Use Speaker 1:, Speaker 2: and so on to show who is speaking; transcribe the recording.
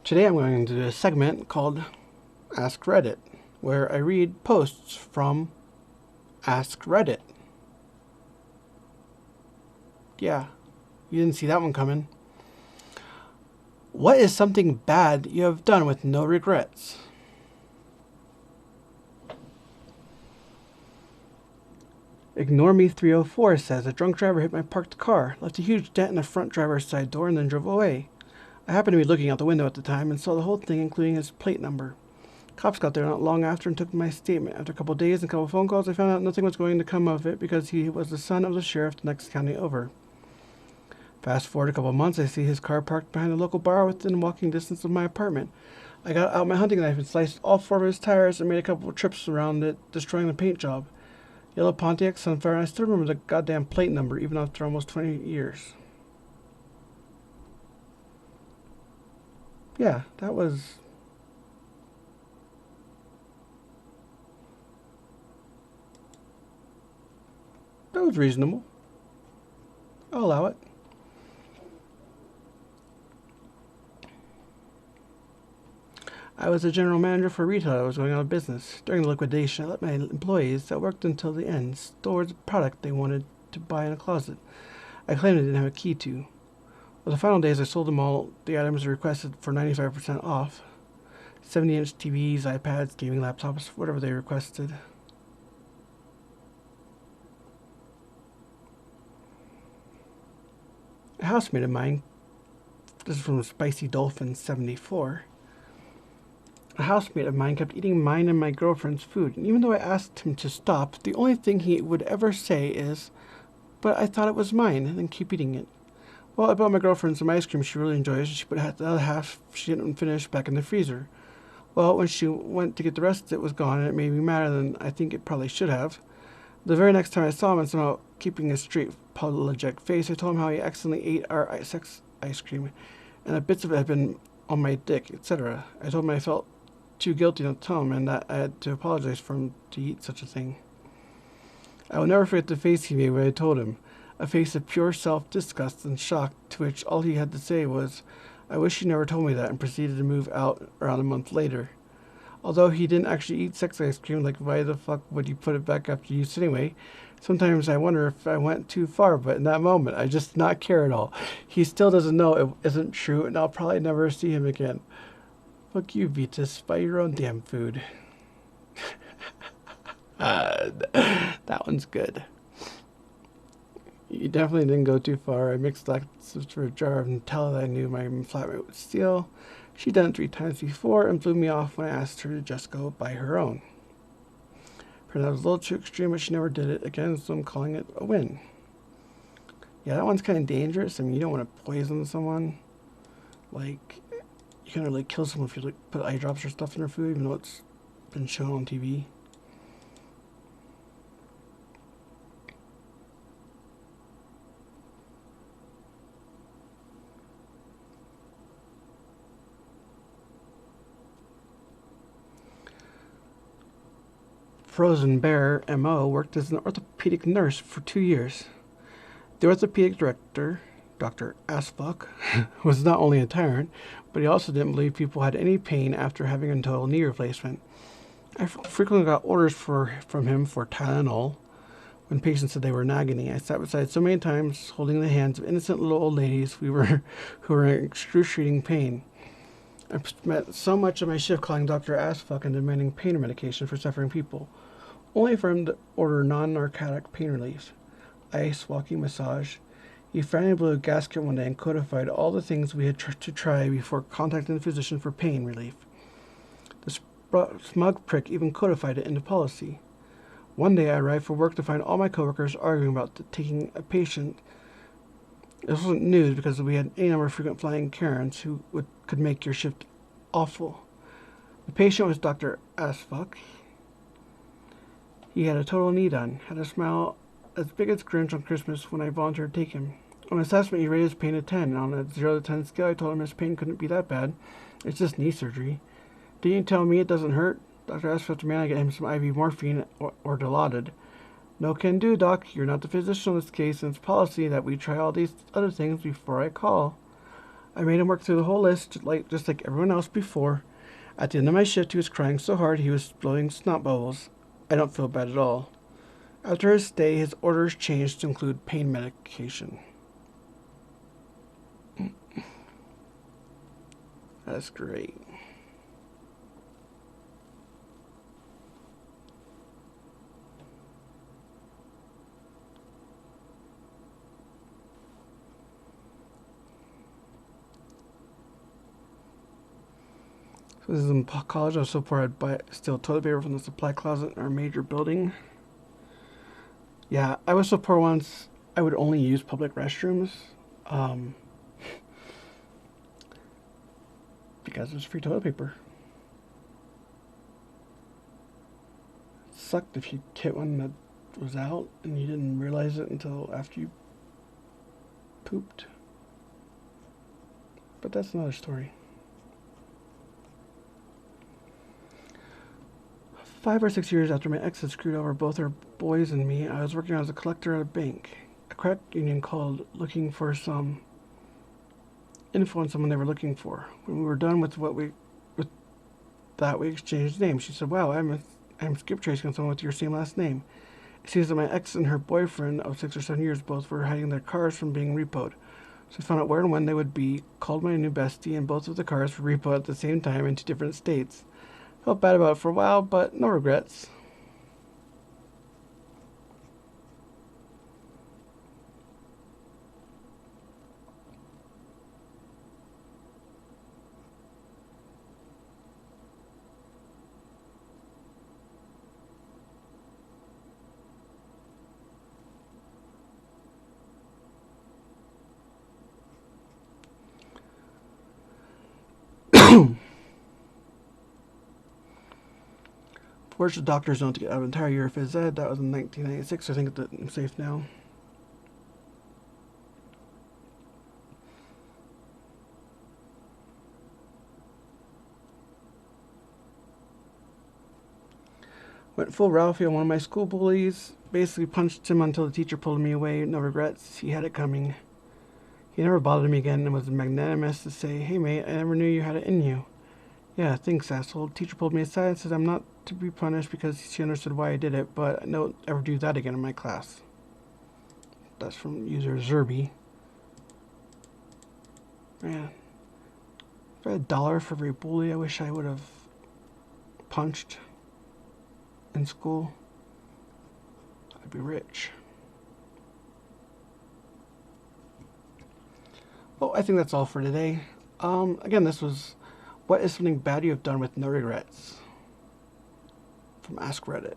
Speaker 1: Today I'm going to do a segment called AskReddit, where I read posts from AskReddit. Yeah, you didn't see that one coming. What is something bad you have done with no regrets? Ignore Me 304 says a drunk driver hit my parked car, left a huge dent in the front driver's side door, and then drove away. I happened to be looking out the window at the time and saw the whole thing, including his plate number. Cops got there not long after and took my statement. After a couple of days and a couple of phone calls, I found out nothing was going to come of it because he was the son of the sheriff the next county over. Fast forward a couple of months, I see his car parked behind a local bar within walking distance of my apartment. I got out my hunting knife and sliced all four of his tires and made a couple of trips around it, destroying the paint job. Yellow Pontiac Sunfire, and I still remember the goddamn plate number even after almost 20 years. Yeah, that was reasonable. I'll allow it. I was a general manager for a retailer that was going out of business. During the liquidation, I let my employees that worked until the end store the product they wanted to buy in a closet. I claimed I didn't have a key to. Well, the final days, I sold them all the items requested for 95% off. 70-inch TVs, iPads, gaming laptops, whatever they requested. A housemate of mine, this is from Spicy Dolphin 74, a housemate of mine kept eating mine and my girlfriend's food, and even though I asked him to stop, the only thing he would ever say is, "But I thought it was mine," and then keep eating it. Well, I bought my girlfriend some ice cream she really enjoys, and she put the other half she didn't finish back in the freezer. Well, when she went to get the rest, it was gone, and it made me madder than I think it probably should have. The very next time I saw him, and somehow keeping a straight, apologetic face, I told him how he accidentally ate our sex ice cream, and that bits of it had been on my dick, etc. I told him I felt too guilty not to tell him, and that I had to apologize for him to eat such a thing. I will never forget the face he made when I told him, a face of pure self-disgust and shock, to which all he had to say was, "I wish you never told me that," and proceeded to move out around a month later. Although he didn't actually eat sex ice cream, like why the fuck would you put it back after use anyway? Sometimes I wonder if I went too far, but in that moment, I just did not care at all. He still doesn't know it isn't true, and I'll probably never see him again. Fuck you, Vitas. Buy your own damn food. That one's good. You definitely didn't go too far. I mixed lactose for a jar of Nutella that I knew my flatmate would steal. She'd done it 3 times before and blew me off when I asked her to just go buy her own. Turned out it was a little too extreme, but she never did it again, so I'm calling it a win. Yeah, that one's kind of dangerous. I mean, you don't want to poison someone. Like, you can really kill someone if you like put eye drops or stuff in their food, even though it's been shown on TV. Frozen Bear M.O. worked as an orthopedic nurse for 2 years. The orthopedic director, Dr. Assfuck, was not only a tyrant, but he also didn't believe people had any pain after having a total knee replacement. I frequently got orders from him for Tylenol when patients said they were in agony. I sat beside so many times holding the hands of innocent little old ladies who were in excruciating pain. I spent so much of my shift calling Dr. Assfuck and demanding pain medication for suffering people, only for him to order non-narcotic pain relief. Ice, walking, massage. He finally blew a gasket one day and codified all the things we had to try before contacting the physician for pain relief. The smug prick even codified it into policy. One day I arrived for work to find all my coworkers arguing about taking a patient. This wasn't news because we had any number of frequent flying Karens who could make your shift awful. The patient was Dr. Assfuck. He had a total knee done, had a smile as big as Grinch on Christmas when I volunteered to take him. On assessment, he rated his pain a 10, and on a 0 to 10 scale, I told him his pain couldn't be that bad. It's just knee surgery. Didn't you tell me it doesn't hurt? Dr. Assfuck demanded I get him some IV morphine or Dilaudid. No can do, Doc. You're not the physician in this case, and it's policy that we try all these other things before I call. I made him work through the whole list, just like everyone else before. At the end of my shift, he was crying so hard he was blowing snot bubbles. I don't feel bad at all. After his stay, his orders changed to include pain medication. That's great. So this is in college. I was so poor I'd steal toilet paper from the supply closet in our major building. Yeah, I was so poor once I would only use public restrooms because it was free toilet paper. It sucked if you hit one that was out and you didn't realize it until after you pooped. But that's another story. 5 or 6 years after my ex had screwed over both our boys and me, I was working as a collector at a bank. A credit union called looking for some info on someone they were looking for. When we were done with we exchanged names. She said, "Wow, I'm skip tracing on someone with your same last name." It seems that my ex and her boyfriend of 6 or 7 years both were hiding their cars from being repoed. So I found out where and when they would be, called my new bestie, and both of the cars were repoed at the same time in 2 different states. Felt bad about it for a while, but no regrets. Forged the doctor's note to get out of an entire year of phys ed. That was in 1996. I think I'm safe now. Went full Ralphie on one of my school bullies. Basically punched him until the teacher pulled me away. No regrets. He had it coming. He never bothered me again and was magnanimous to say, "Hey mate, I never knew you had it in you." "Yeah, thanks, asshole." Teacher pulled me aside and said I'm not to be punished because she understood why I did it, but I don't ever do that again in my class. That's from user Zerby. Man, if I had $1 for every bully I wish I would have punched in school, I'd be rich. Well, I think that's all for today. Again, this was What is something bad you have done with no regrets? From AskReddit.